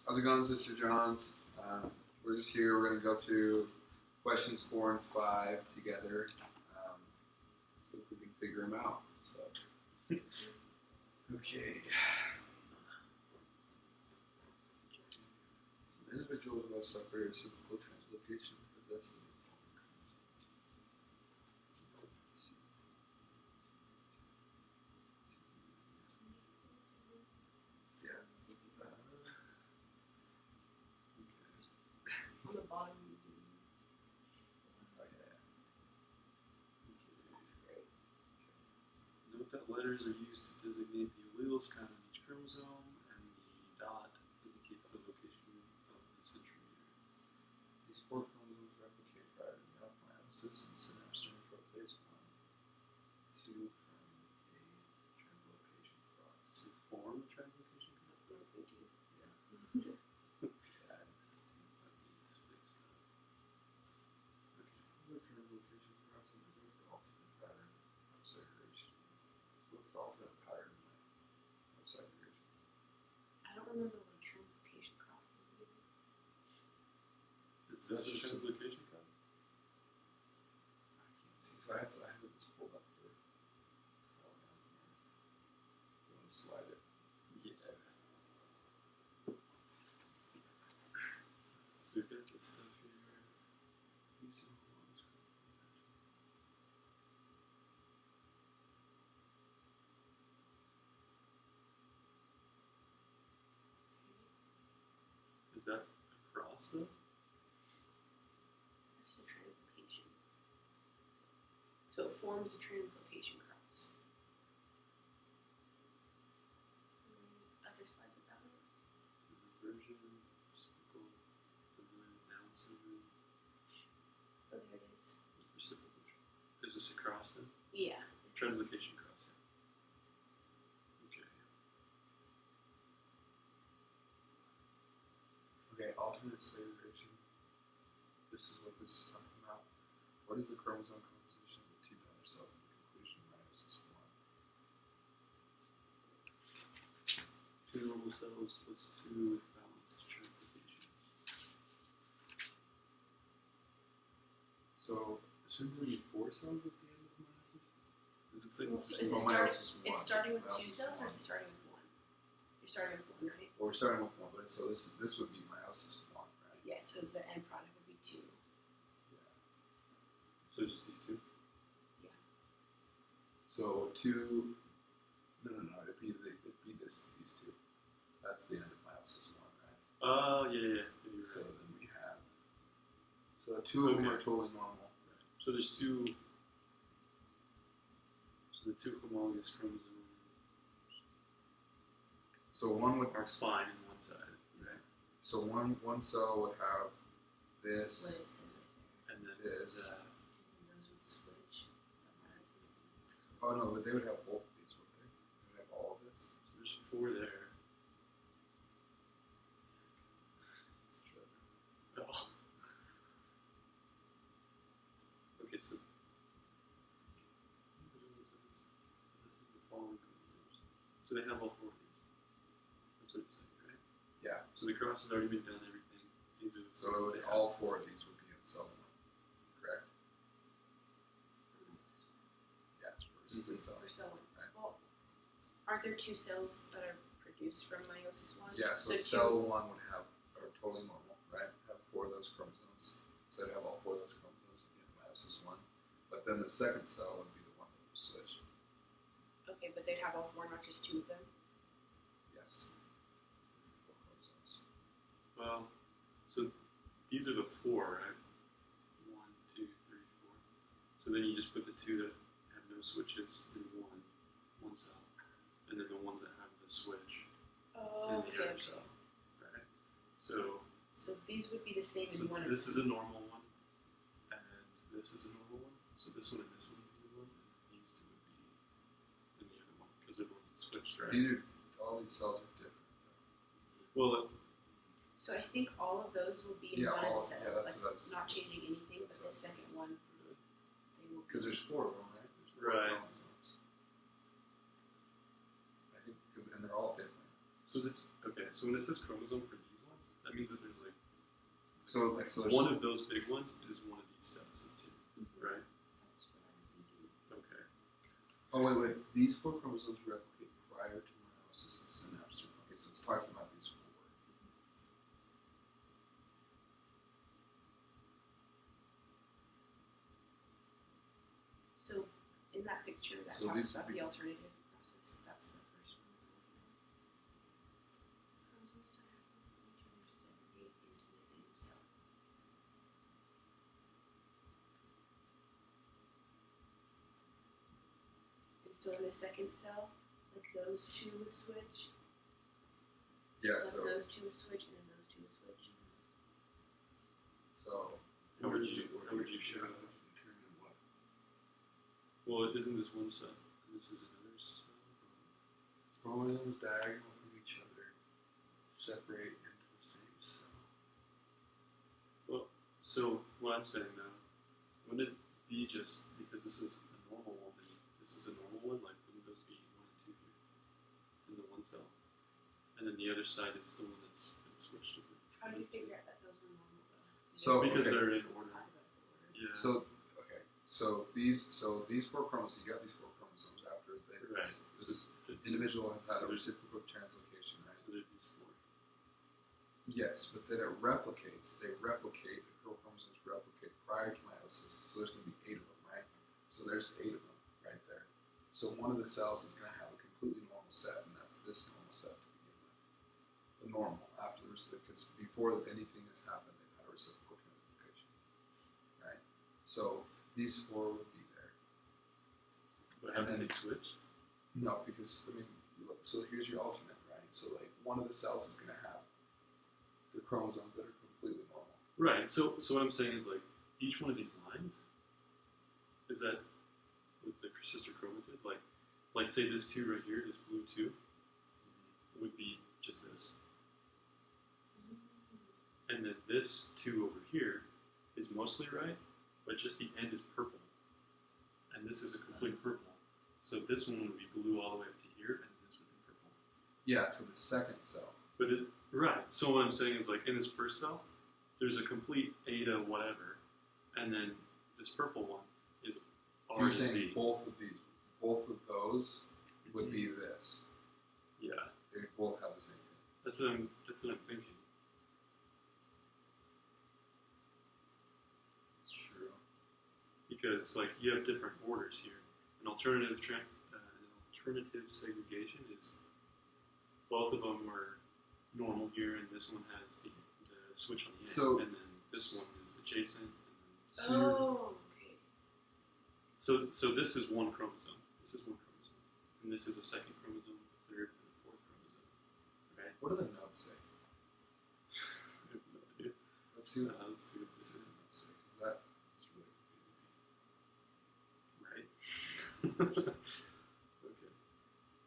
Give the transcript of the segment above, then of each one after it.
How's it going, Sister Johns? We're just here. We're going to go through questions 4 and 5 together. See if we can figure them out. So, okay. So an individual who has suffered reciprocal translocation possesses a On the bottom. Note that letters are used to designate the alleles found on each chromosome, and the dot indicates the location of the centromere. These 4 chromosomes replicate prior to meiosis and synapse during prophase 1, 2 from a translocation cross. To form a translocation cross? That's what I'm thinking. Yeah. That is fixed up. Okay. The translocation cross undergoes the alternate pattern of segregation. So what's the alternate pattern of segregation? I don't remember what a translocation cross is either. Is this a translocation cross? I can't see. So I have this pulled up for calling on here. You want to slide it? Yes. So we've got this stuff here. You see what on this Is that a cross though? That's just a translocation. So it forms a translocation cross. Other slides about it? This is inversion, reciprocal, familial Down syndrome. Oh, there it is. Reciprocal. Is this a cross then? Yeah. Translocation cross, yeah. Okay. Okay, alternate segregation. This is what this is talking about. What is the chromosome composition of the 2 daughter cells in the conclusion of meiosis 1? 2 normal cells plus 2 with balanced translocation. So, shouldn't there be 4 cells at the end of meiosis? Does it say? So is Well, it meiosis 1. it's starting with 2 Meiosis cells, or 1. is it starting with 1? You're starting with 1, right? Well, we're starting with 1, but so this would be meiosis 1, right? Yeah, so the end product would be 2. Yeah. So just these 2? Yeah. So 2. No. It'd be these 2. That's the end of meiosis 1, right? Oh, yeah. You're So right. then we have. So 2 of them are totally normal. Right. So there's 2. So the 2 homologous chromosomes So one would are fine in one side. right. So one cell would have What this, is it right And then this. that. there? And then those would switch. Oh no, but they would have both of these, wouldn't they? They would have all of this. So there's 4 there. It's a joke. Oh. Okay, so this is the following chromosomes. So they have all 4 of these. That's what it's saying, right? Yeah. So the cross has already been done, everything. These are So it would, all 4 of these would be in cell 1, correct? Yeah. For this cell. For cell 1. Right. Well, aren't there 2 cells that are produced from meiosis 1? Yeah. So two- cell 1 would have are totally normal, right? Have 4 of those chromosomes. So it'd have all 4 of those chromosomes in meiosis 1. But then the second cell would be the one that would switch. Okay, but they'd have all 4, not just 2 of them? Yes. 4 chromosomes. Well, so these are the 4, right? 1, 2, 3, 4. So then you just put the 2 that have no switches in one cell. And then the ones that have the switch Oh, in the other cell. Right? So these would be the same in one of this is a normal one. And this is a normal one. So this one and this one would be the one. And these 2 would be in the other one. Because they're the ones that switched, right? All these cells are different. Well, So I think all of those will be in Yeah, one all- of the cells, yeah, that's- like that's- not changing anything, that's but the us. second one, they will Because there's 4 of them, right? There's 4 Right. chromosomes. I think and they're all different. so is it okay? So when it says chromosome for these ones, That means that there's like So there's one of those big ones is one of these sets of two, right? That's what I'm thinking. Okay. Oh wait. These 4 chromosomes replicate prior to meiosis and synapse. Okay, so it's talking about these 4. So in that picture that So talks these about would be- the alternative process, that's the first one. Chromosomes don't have to each other segregate into the same cell. And so in the second cell, like those two would switch. Yeah. So So those two would switch, and then those two would switch. so How would you show that? determine what? Well, isn't this one cell and this is another cell? Chromosomes diagonal from each other separate into the same cell. Well, so what I'm saying now, wouldn't it be just because this is a normal one and this is a normal one? Like, wouldn't those be 1 and 2 here in the one cell, and then the other side is the one that's been switched to? How do you figure out that those are normal though? So Because okay. they're in order. Yeah. So okay. So these 4 chromosomes. You got these 4 chromosomes after Right. this So individual has had a there's- reciprocal translocation, right? So there's these 4. Yes, but then it replicates. The chromosomes replicate prior to meiosis. So there's going to be 8 of them, right? So there's 8 of them right there. So one of the cells is going to have a completely normal set, and that's this normal set to begin with. The normal afterwards, because before anything has happened, they've had a reciprocal translocation, right? So these 4 would be there. But And haven't then- they switched? No, because look, so here's your alternate, right? So like one of the cells is going to have the chromosomes that are completely normal. Right. So what I'm saying is like each one of these lines is that with the sister chromatid, like say this 2 right here, this blue 2, would be just this, and then this 2 over here is mostly right, but just the end is purple, and this is a complete purple. So this one would be blue all the way up to here, and this would be purple. Yeah, for the second cell. But right. So what I'm saying is like in this first cell, there's a complete eta whatever, and then this purple one is So R you're to saying Z. both of those would be this. Yeah, They would both have the same thing. that's what I'm thinking. It's true. Because like you have different orders here. An alternative segregation is both of them were normal here, and this one has the switch on the end, So- and then this one is adjacent. And So you're- Oh, okay. then, so this is one chromosome. This is one chromosome, and this is a second chromosome, a third, and a fourth chromosome. Right? What do the notes say? I have no idea. Let's see what Let's see what this the is. notes say, because that is really confusing me. Right. Okay.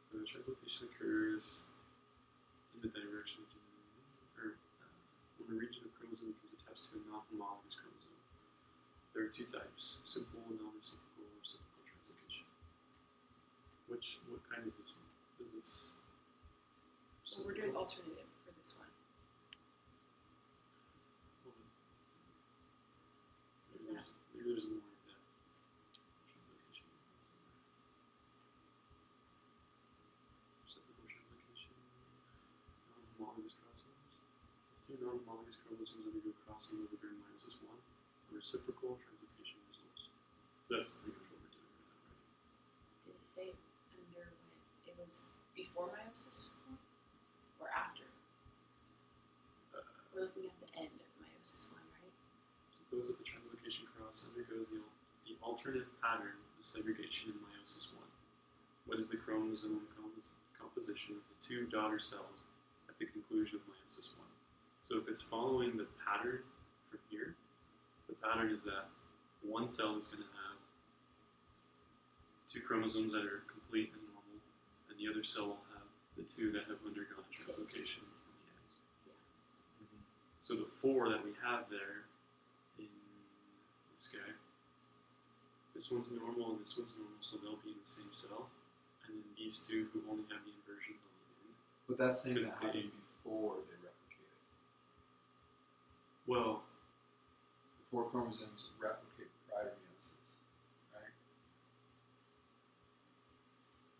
So the translocation occurs in the direction of when a region of chromosome becomes attached to a non-homologous chromosome. There are 2 types: simple and non-reciprocal or reciprocal translocation. What kind is this one? Is this? So we're doing alternative for this one. Is that? Maybe there's a more in-depth translocation somewhere. Reciprocal translocation. Non-homologous crossovers. If 2 non-homologous chromosomes undergo crossing over during meiosis 1, a reciprocal translocation results. So that's pretty much what we're doing right now, right? Did it say underwent? It was before meiosis or after? We're looking at the end of meiosis 1, right? Suppose that the translocation cross undergoes the alternate pattern of segregation in meiosis 1. What is the chromosome composition of the 2 daughter cells at the conclusion of meiosis 1? So if it's following the pattern from here, the pattern is that one cell is going to have 2 chromosomes that are complete and normal, and the other cell will have the 2 that have undergone translocation on the ends. So the 4 that we have there in this guy, this one's normal and this one's normal, so they'll be in the same cell. And then these 2 who only have the inversions on the end. But that's saying Because that happened before they replicated. Well, The 4 chromosomes replicate prior to meiosis, right?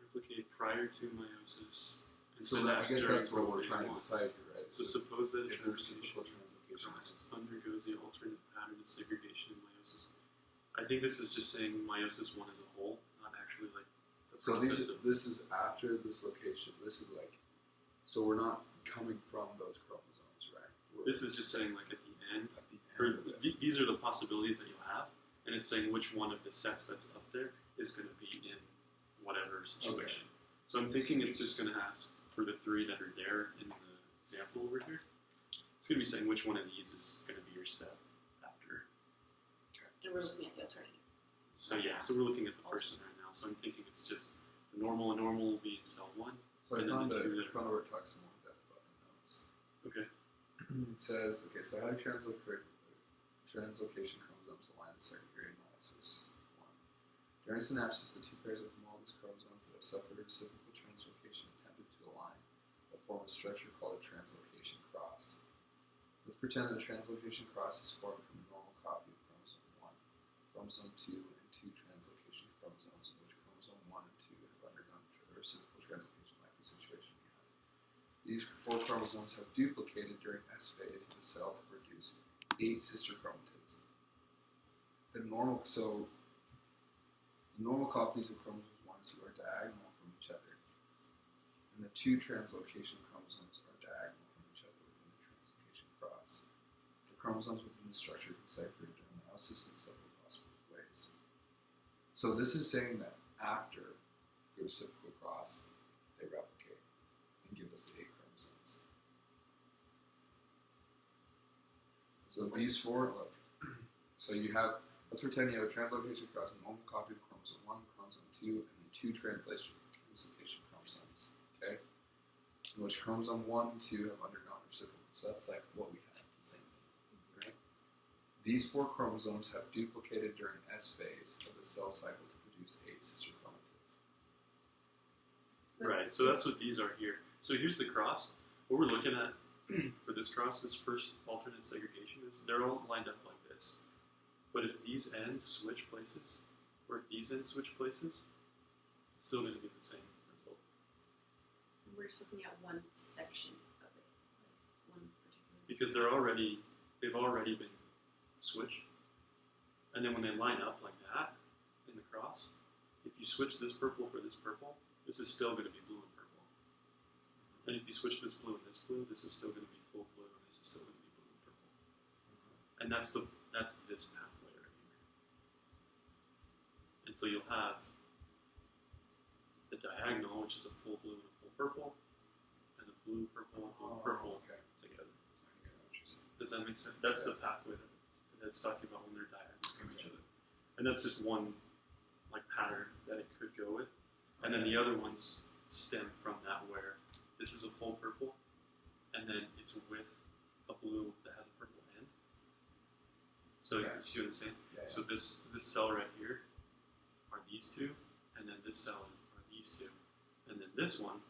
replicate prior to meiosis. And So I guess during that's what we're phase trying to one. decide here, right? So suppose that a if there's translocation reciprocal translocation, process undergoes the alternate pattern of segregation in meiosis. I think this is just saying meiosis 1 as a whole, not actually like the so process of... this is after this location. This is like, so we're not coming from those chromosomes, right? This is just saying like at the end, at the or end of it. these are the possibilities that you'll have, and it's saying which one of the sets that's up there is going to be in whatever situation. So I'm thinking it's just going to ask for the 3 that are there in the example over here. It's going to be saying which one of these is going to be your step after. And we're looking at the alternative. So yeah, so we're looking at the first one right now. So I'm thinking it's just the normal, and normal will be in cell 1. So I and then found the 2 a that found where it talks more in depth about the notes. Okay. It says, okay, so how do translocation chromosomes align to segregated meiosis? 1. During synapsis, the 2 pairs of homologous chromosomes that have suffered a reciprocal translocation attempted to align, but form a structure called a translocation cross. Let's pretend that a translocation cross is formed from a normal copy of chromosome 1, chromosome 2, and 2 translocation chromosomes in which chromosome 1 and 2 have undergone a reciprocal translocation like the situation we have. These 4 chromosomes have duplicated during S phase of the cell to produce 8 sister chromatids. The normal copies of chromosomes 1 and 2 are diagonal from each other, and the 2 translocation chromosomes are diagonal from each other within the translocation cross. The chromosomes within the structure can separate during meiosis in several possible ways. So this is saying that after the reciprocal cross, they replicate and give us the 8 chromosomes. So these 4, look. So you have, let's pretend you have a translocation cross, a normal copy of chromosome 1, chromosome 2, and then 2 translocation chromosomes, okay? In which chromosome 1 and 2 have undergone reciprocal. So that's like what we have, the same thing, right? These 4 chromosomes have duplicated during S phase of the cell cycle to produce 8 sister chromatids. Right, so that's what these are here. So here's the cross. What we're looking at for this cross, this first alternate segregation, is they're all lined up like this. But if these ends switch places, or if these ends switch places, it's still going to be the same result. We're just looking at one section of it, like one particular. Because they've already been switched. And then when they line up like that in the cross, if you switch this purple for this purple, this is still going to be blue and purple. And if you switch this blue and this blue, this is still going to be full blue, and this is still going to be blue and purple. And that's this pathway right here. And so you'll have the diagonal, which is a full blue and a full purple, and a blue, purple, and blue, purple together. I think I know what you're saying. Does that make sense? That's the pathway that's talking about when they're diagonal from each other. And that's just one like pattern that it could go with. And then the other ones stem from that, where this is a full purple, and then it's with a blue that has a purple end. So you see what I'm saying? Yeah, So this cell right here are these 2, and then this cell are these 2, and then this one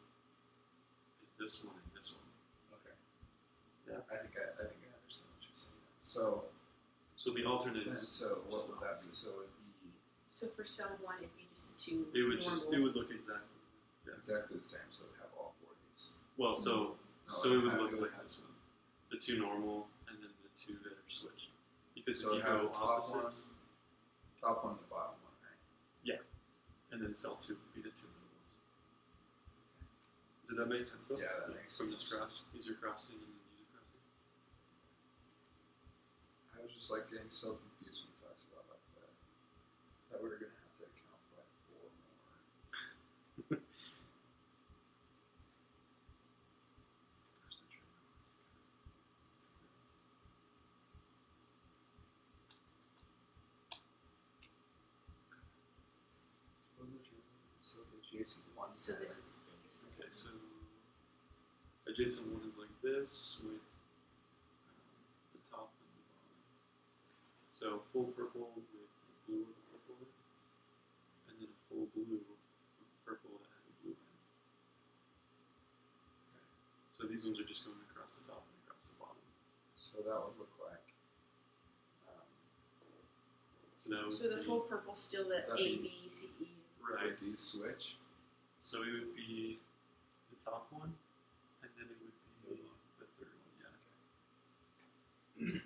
is this one and this one. Okay. Yeah. I think I understand what you're saying. So the alternate is so what just would the that be? opposite. So it'd be So for cell 1, it'd be just a 2 It would normal. look exactly. Yeah. exactly the same. So it'd have all 4 of these. Well, so No, it would look like have this one. The 2 normal, and then the 2 that are switched. Because So if you have go the top opposites, top one and the bottom one, right? and then cell 2 would be the 2 middle ones. Does that make sense though? Yeah, that makes From this sense. cross, these are crossing and then these are crossing. I was just like getting so confused when he talks about like that we were gonna have to account for like 4 more. Suppose the adjacent one. So this is Okay, so adjacent one is like this with the top and the bottom. So full purple with the blue and the purple in, and then a full blue with purple that has a blue in. So these ones are just going across the top and across the bottom. So that would look like So that would So the be, full purple's still the That'd A, be- B, C, E. right. Would these switch? So it would be the top one, and then it would be the third one. Yeah.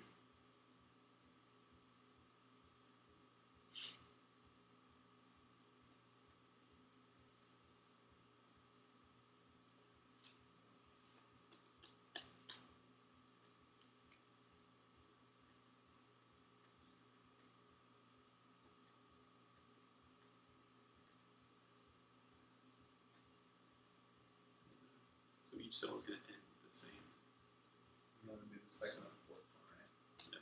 So each cell is going to end with the same. And that would be the second and fourth one, right? Yeah.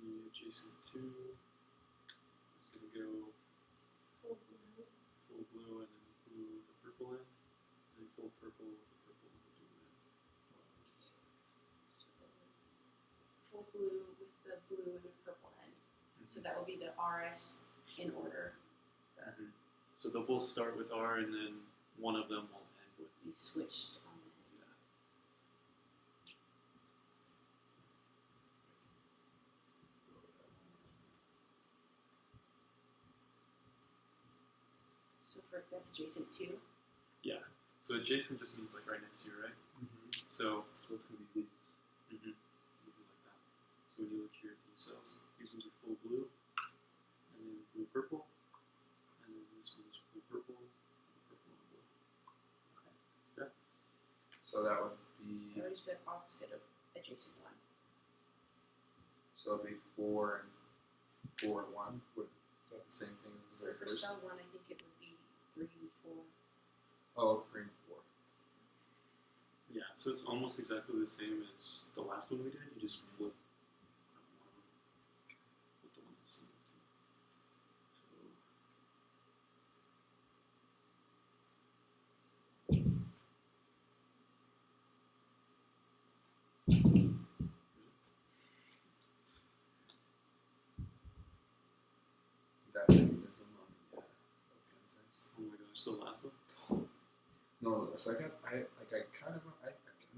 The adjacent two is going to go Full blue. full blue and then blue with the purple end, and then full purple with the purple and the blue end. Full blue with the blue and the purple end. So that will be the RS in order. So they'll both start with R, and then one of them will end with We switched on the end. yeah. So for that's adjacent to. Yeah. So adjacent just means like right next to you, right? Mm-hmm. So So it's going to be these. it'll be like that. So when you look here at these cells, these ones are full blue, and then blue purple, and then this one's full purple, and purple and blue. So that would be. That would just be the opposite of adjacent one. So it'd be 4 and 4 and 1. Is that the same thing as the So very for first? cell one, I think it would be 3 and 4. Oh, 3 and 4. Yeah. So it's almost exactly the same as the last one we did. You just flip one of them. Flip the one that's in. So. That mechanism on the open test. Oh my gosh, the last one? No, so I kind of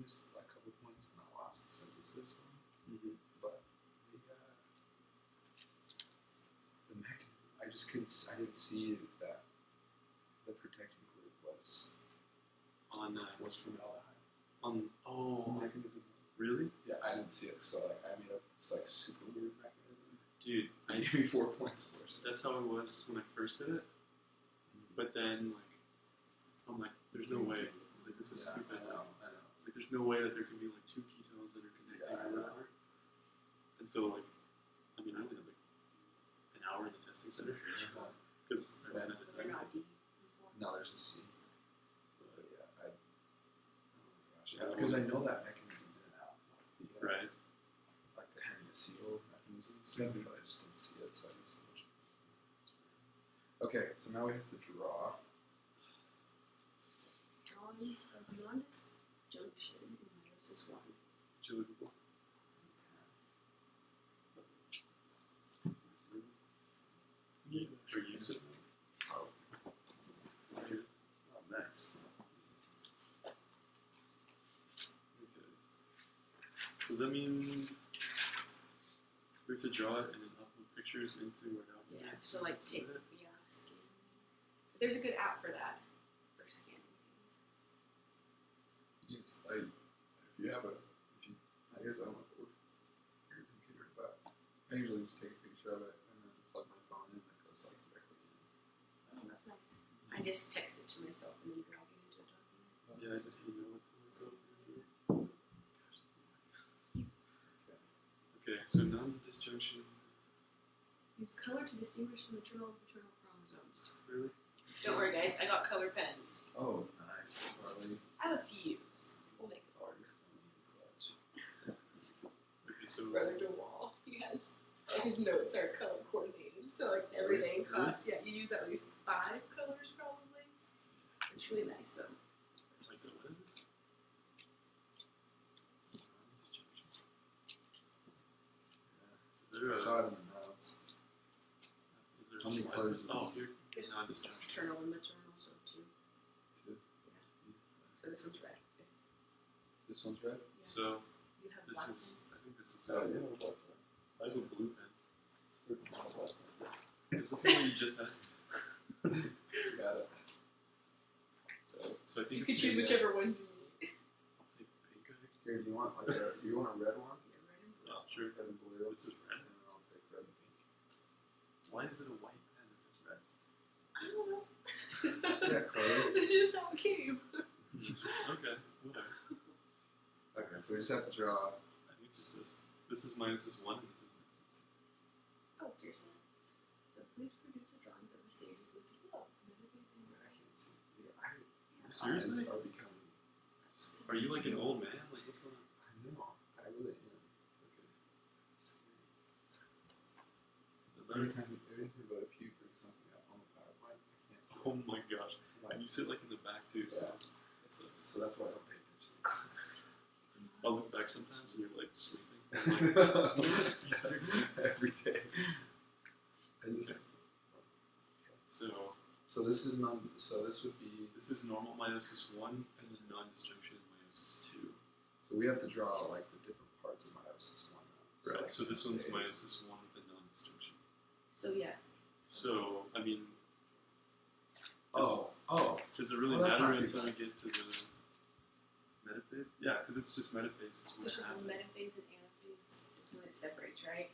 missed a couple points in the lost synthesis one, Mm-hmm. but the mechanism, I didn't see that the protecting group was On, formaldehyde. oh, Mechanism. really? Yeah, I didn't see it, so I made up this super weird mechanism. Dude, I gave me 4 points for it. that's how it was when I first did it. But then, like, I'm like, there's no way. It's like, this is Yeah, stupid. I know. It's like, there's no way that there can be, like, two ketones that are connecting Yeah, I or know. whatever. And so, like, I mean, I only had, like, an hour in the testing center. Because I ran out of They're time. not D before. No, there's a C. But, But yeah, oh my gosh, yeah, because I know that mechanism in and out, right. like the hemiacetal mechanism and stuff, but I just didn't see it, so I missed so much. Okay, so now we have to draw. Drawings of non-disjunction in meiosis 1. What you looking for? Or use it? Oh, Okay. oh nice. So does that mean we have to draw it and then upload pictures into our document? Yeah, so like That's take, it? scan. There's a good app for that, for scanning things. I guess I don't know if it works on your computer, but I usually just take a picture of it and then plug my phone in and it goes like directly in. Oh, that's nice. I just text it to myself and then drag it into a document. Yeah, I just email it to myself. Okay, so non-disjunction. Use color to distinguish the maternal and paternal chromosomes. Really? Don't worry, guys. I got colored pens. Oh, nice. Probably. I have a few. So we'll make it work. Okay, so Brother DeWall, his notes are color coordinated. So like every day in class, yeah, you use at least 5 colors probably. It's really nice though. like, so what is it? I saw it in the notes. Is there There's How many slide- colors do we Oh, need? here. There's Non-disjunction. paternal and maternal, so 2. Two. So this one's red. This one's red. Yeah. So You have this black is, I think this is, Oh, yeah. I have a blue pen. Got Is the one you just had? it. So I think You it's could choose the- whichever one you need. I'll take pink, I think. Here, do you want like a? Do you want a red one? Yeah, red and blue. Oh, sure. Red and blue. This is red. And then I'll take red and pink. Why is it a white pen if it's red? I don't know. Yeah, Chloe. That's just how it came. Okay, whatever. Okay, so we just have to draw. I think it's just this. This is minus this 1 and this is minus this 2. Oh, seriously? So please produce a drawing of the stages listed below. I can't see. Yeah, my Seriously? eyes are becoming. Are you like an old man? Like, what's going on? I know. I really am. Okay. Is it Every better? time I puke or something up on the PowerPoint, I can't see. Oh my gosh. Like, And you sit like in the back too, so Yeah. that sucks. so that's why I don't pay attention. I'll look back sometimes and you're like sleeping. I'm like, you sick? Every day. I just, So so this is non. So this would be. this is normal meiosis 1 and then non-disjunction meiosis 2. So we have to draw like the different parts of meiosis one. Now. Right, like, so this one's days. meiosis 1 with a non-disjunction. So yeah. So, I mean, Oh. does it really Well, that's matter not too until we bad. get to the metaphase? Yeah, because it's just metaphase is So when it's it just happens. metaphase and anaphase is when it separates, right?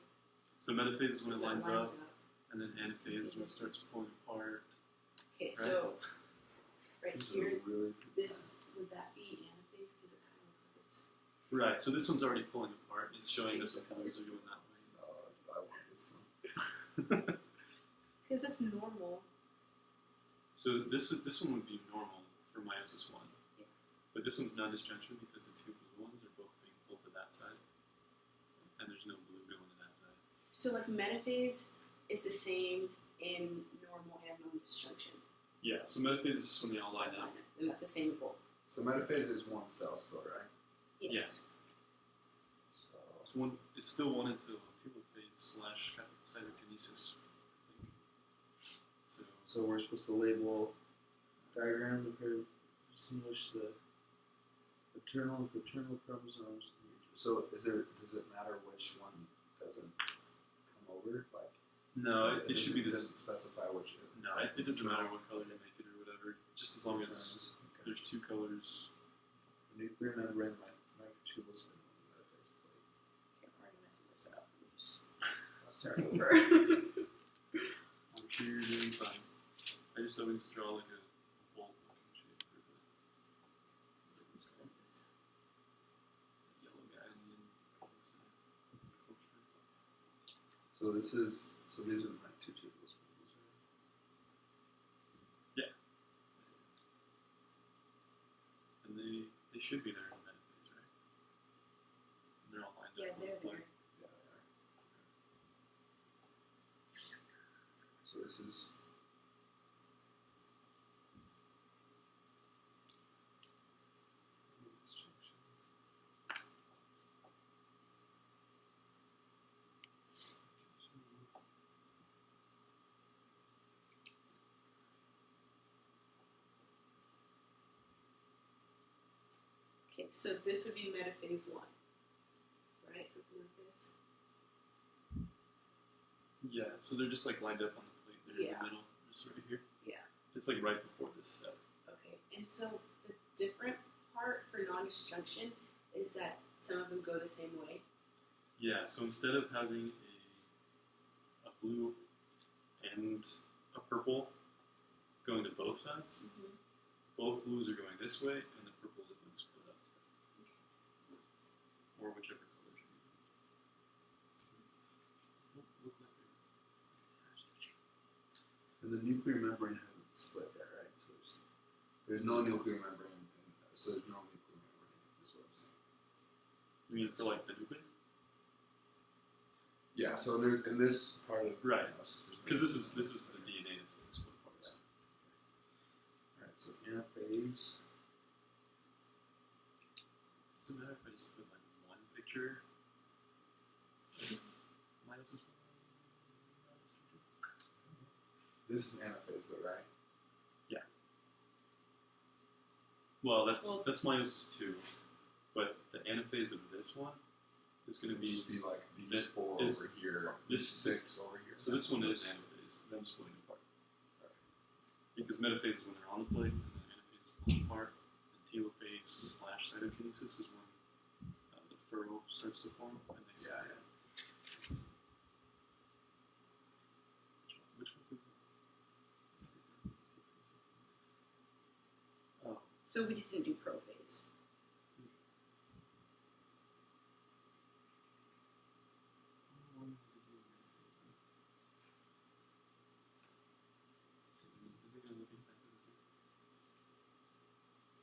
So metaphase is when it When lines up, and then anaphase is when it Mhm. starts pulling apart. Okay, so right This here, is really. this would that be anaphase? Because it kind of looks like it's. Right, so this one's already pulling apart. It's showing that the colors are going that way. No, I want this one. Because that's normal. So this one would be normal for meiosis 1. Yeah. But this one's non-disjunction because the two blue ones are both being pulled to that side. And there's no blue going to that side. So like metaphase is the same in normal and non-disjunction. Yeah, so metaphase is just when they all line up. And that's the same in both. So metaphase is one cell still, right? Yes. So It's still one until telophase / cytokinesis, I think. So we're supposed to label diagrams of her distinguish the maternal and paternal chromosomes. so does it matter which one doesn't come over? Like No, it should be It this. doesn't specify which. No, it doesn't matter what color you make it or whatever. Just as long as Okay. there's two colors. Nuclear membrane microtubules in the metaphase plate. Okay, I'm already messing this up. Let me just start over. I'm sure you're doing fine. I just always draw like a bolt looking shape for the yellow guy on the end. So these are my two tubules. Yeah. And they should be there in the metaphase, right? And they're all lined Yeah, up. on they're the plate. there. Yeah, they are. So this is. Okay, so this would be metaphase 1. Right? Something like this. Yeah, so they're just like lined up on the plate. They're Yeah. in the middle, just right here. Yeah. It's like right before this step. Okay, and so the different part for non-disjunction is that some of them go the same way. Yeah, so instead of having a blue and a purple going to both sides, Mm-hmm. both blues are going this way and the purples are being split up. Or whichever colors you're using. Don't look like And the nuclear membrane hasn't split yet, right? So there's no nuclear membrane, so there's no nuclear membrane. Is what I'm saying. you mean for like the nucleus? Yeah. So in this part of Right. meiosis, there's no Because this nuclear is the DNA that's being split apart. So. Alright, so anaphase. Does it matter if I just put like one picture? Meiosis 1? This is anaphase, though, right? Well, that's meiosis 2, but the anaphase of this one is going to be Just be like these This 4 is- over here, this- 6 over here. so this one is anaphase, them splitting apart. Because metaphase is when they're on the plate, and then anaphase is pulling apart. And telophase / cytokinesis is when the furrow starts to form, and they separate. Which one's the Oh, So we just didn't do prophase.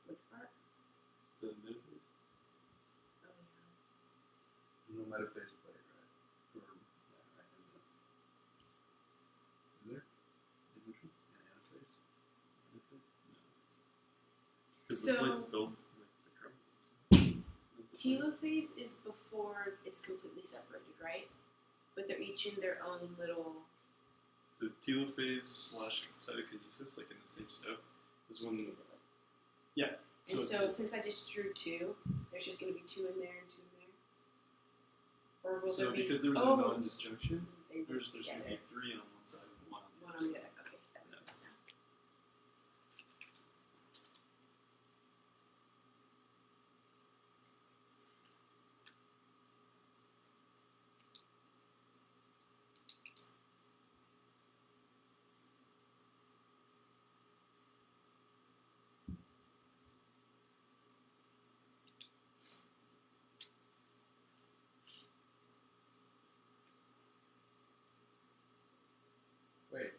Which part? the metaphase? Oh No metaphase plate, right? Or, right in the, is there? In which one? Anaphase? Metaphase? No. Because So- the plate's built with the chromosomes. Telophase is before it's completely separated, right? But they're each in their own little. So telophase / cytokinesis, like in the same step, is when Is it like- yeah. And it's- so since I just drew 2, there's just going to be 2 in there and 2 in there. Or will so there be? because there was oh, a non-disjunction, they work there's going to together. be 3 on one side and 1 on the One other. on the other. Okay, that makes sense now. Wait.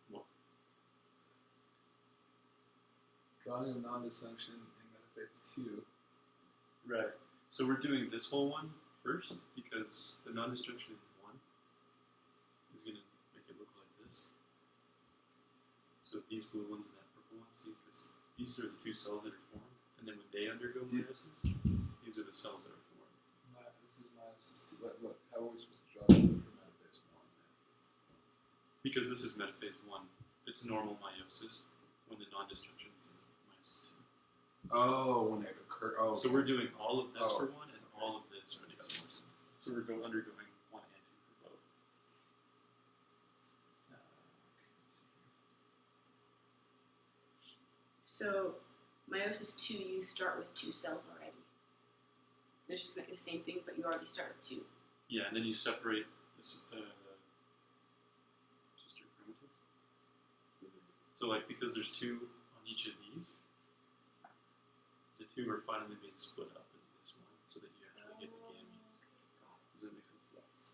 What? Drawing a non-disjunction in metaphase 2. Right. So we're doing this whole one first because the non-disjunction in 1 is going to make it look like this. So these blue ones and that purple one, see, because these are the 2 cells that are formed, and then when they undergo meiosis, these are the cells that are formed. This is meiosis 2. How are we supposed to draw that for metaphase 1? Because this is metaphase 1, it's normal meiosis when the non-disjunction is in meiosis 2. Oh, when they occur. Oh, So we're doing all of this Oh. for 1 and all of this for the That other makes one. sense. So we're undergoing 1 and 2 for both. So meiosis 2, you start with 2 cells already. They're just going to make the same thing, but you already start with 2. Yeah, and then you separate this sister chromatids. So, like, because there's 2 on each of these, the 2 are finally being split up into this one, so that you actually get the gametes. Does that make sense? Yes.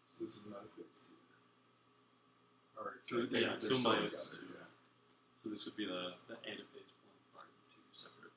So this is metaphase 2. Or, So, they're yeah, so still meiosis together, 2. yeah. So this would be the anaphase pulling apart of the 2 separate.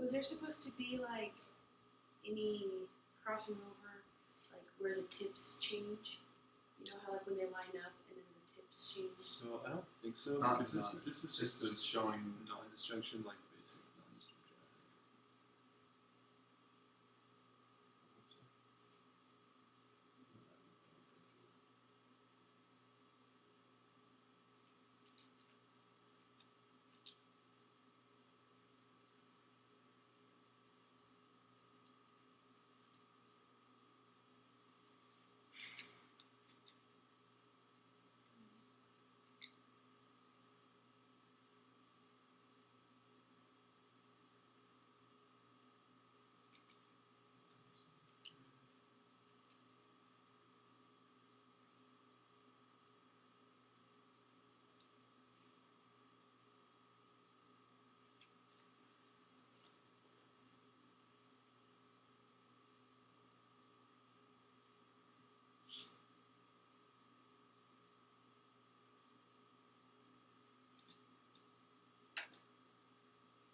Was there supposed to be like any crossing over, like where the tips change? You know how like when they line up and then the tips change? So I don't think so, Not- because not- this is Just just showing. a non-disjunction, like basic non-disjunction, I think.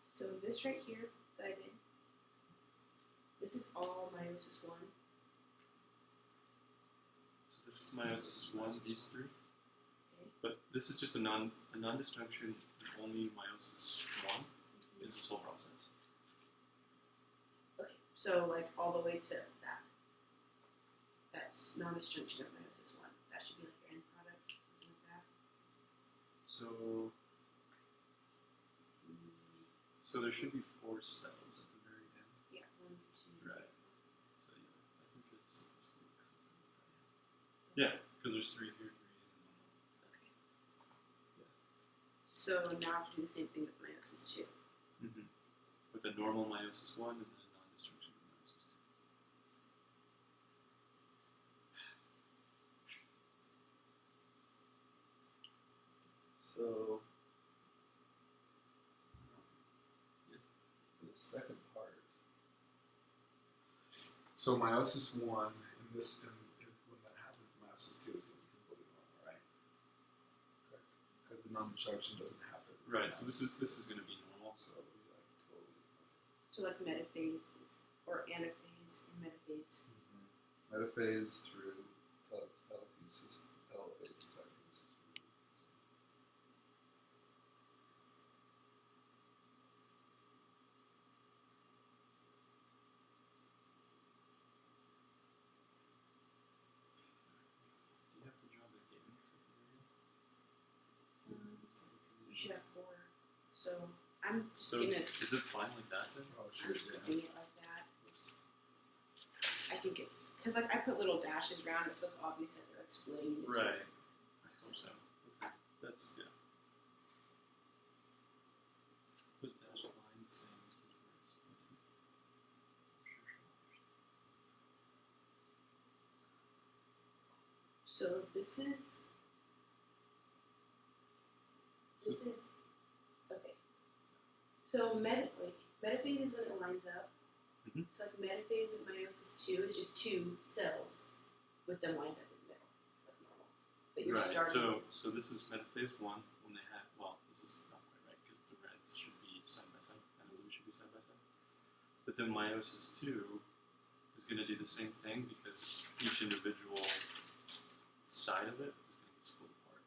So this right here that I did, this is all meiosis 1. So this is meiosis 1, these three. Okay. But this is just a non-disjunction, and only meiosis 1 is this whole process. Okay, so like all the way to that. That's non-disjunction of meiosis 1. That should be like your end product, something like that. So there should be 4 cells at the very end. Yeah, 1, 2. Right. So yeah, I think it's supposed to look something like that. Yeah, because there's 3 here, 3 and Okay. Yeah. So now I have to do the same thing with meiosis 2. 1. Mm-hmm. With a normal meiosis 1 and then a non-disjunction meiosis 2. So, for the second part. So meiosis 1, and this, and if when that happens, meiosis 2 is going to be completely normal, right? Correct. Because the non-disjunction doesn't happen. Right. So this is going to be normal. So it'll be like totally. So like metaphase or anaphase and metaphase. Metaphase through telephasis, telophase, and cyphasis. Do you have to draw the gametes at the very end? You should have 4. So I'm just So gonna is it fine like that then? Oh, I'm sure, just yeah. doing it like that. I think it's because like I put little dashes around it, so it's obvious that they're explaining it. Right. I hope so. Okay. That's yeah. Put dash lines saying this is where it's splitting. So this is okay. So metaphase is when it lines up. Mhm. So like metaphase of meiosis 2 is just 2 cells with them lined up in the middle, like normal. But you're Right. starting. So this is metaphase 1 when they have this is not quite right because the reds should be side by side and the blue should be side by side. But then meiosis 2 is going to do the same thing because each individual side of it is going to be split apart.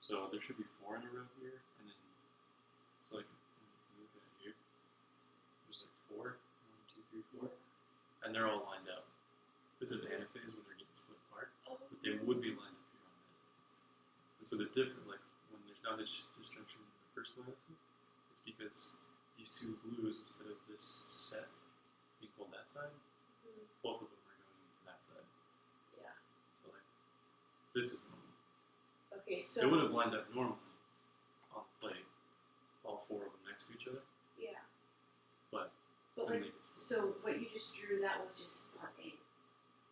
So there should be 4 in a row here, and then so like when you look at it here, there's like 4, 1, 2, 3, 4, and they're all lined up. This is anaphase when they're getting split apart, but they would be lined up here on metaphase. And so the different, like when there's not a disjunction in the first meiosis, it's because these 2 blues instead of this set being pulled that side, both of them are going to that side. Yeah. So like this is normal. Okay. So They would have lined up normally on the plate, all 4 of them next to each other. yeah. But But then like, they get split. so what you just drew, that was just part A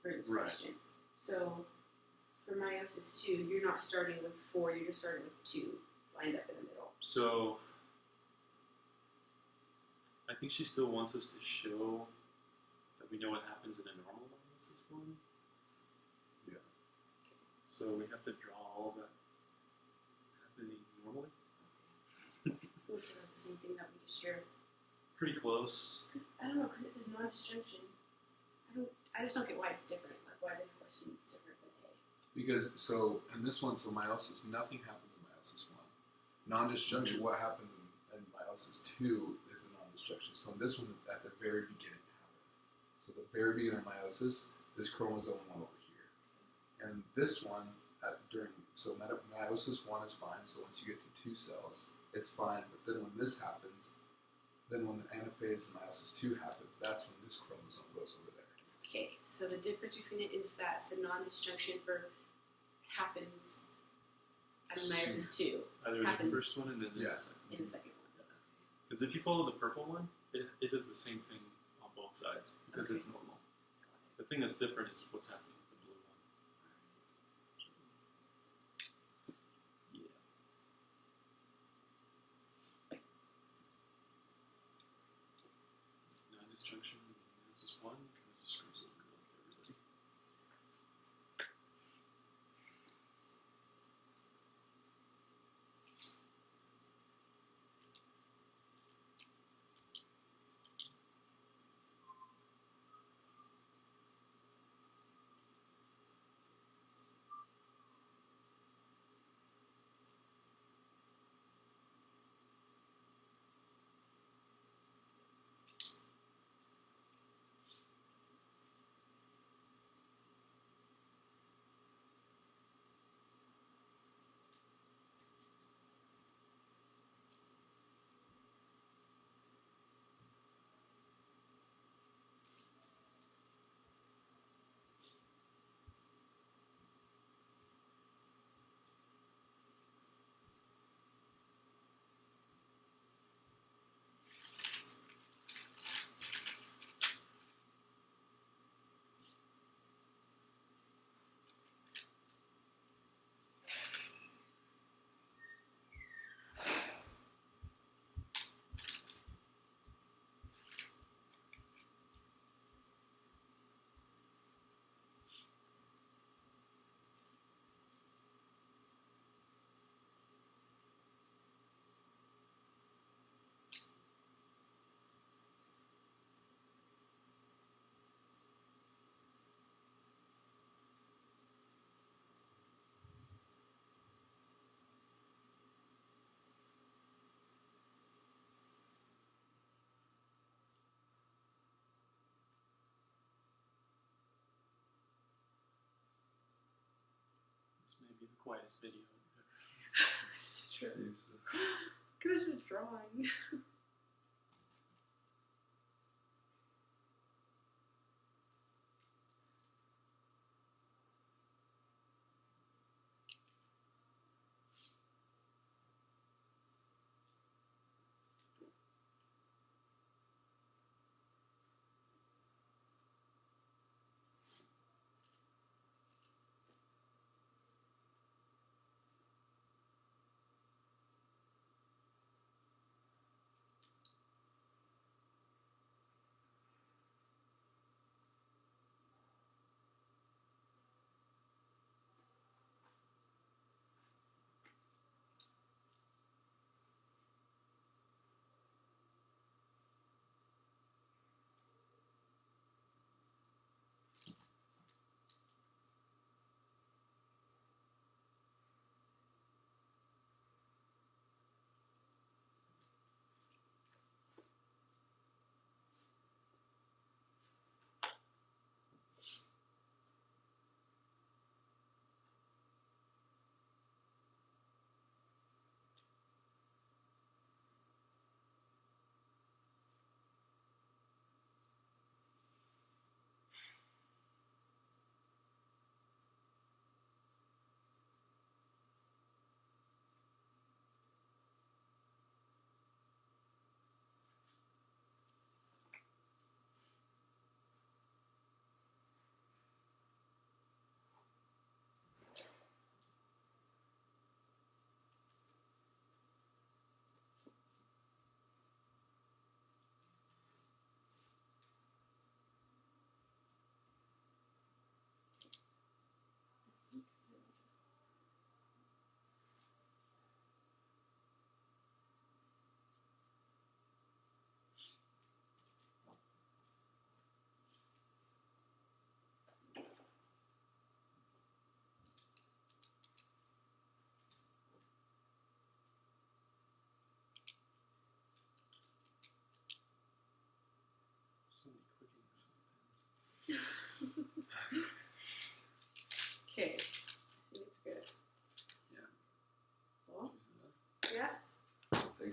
for this Right. question. So for meiosis 2, you're not starting with 4, you're just starting with 2 lined up in the middle. So I think she still wants us to show that we know what happens in a normal meiosis 1. Yeah. So we have to draw all that happening normally. Which is like the same thing that we just drew. pretty close. I don't know, because it says non-disjunction. I just don't get why it's different. Like why this question is different than A. Because in this one, so meiosis, nothing happens in meiosis 1. Non-disjunction, what happens in meiosis 2 is the non-disjunction. So in this one, at the very beginning happened. So the very beginning of meiosis, this chromosome 1 over here. And this one, meiosis 1 is fine, so once you get to 2 cells, it's fine. But then when this happens, then when the anaphase and meiosis 2 happens, that's when this chromosome goes over there. Okay, so the difference between it is that the non-disjunction happens at meiosis 2 Either in the happens first one and then Yes. in the second one. Because if you follow the purple one, it does the same thing on both sides because Okay. it's normal. The thing that's different is what's happening with the blue one. Yeah. Non-disjunction, this is 1, kind of just screws over like everybody. This may be the quietest video ever. This is true. Saves it. Because this is drawing.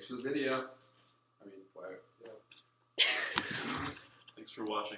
Thanks for the video. I mean, quiet. Yeah. Thanks for watching.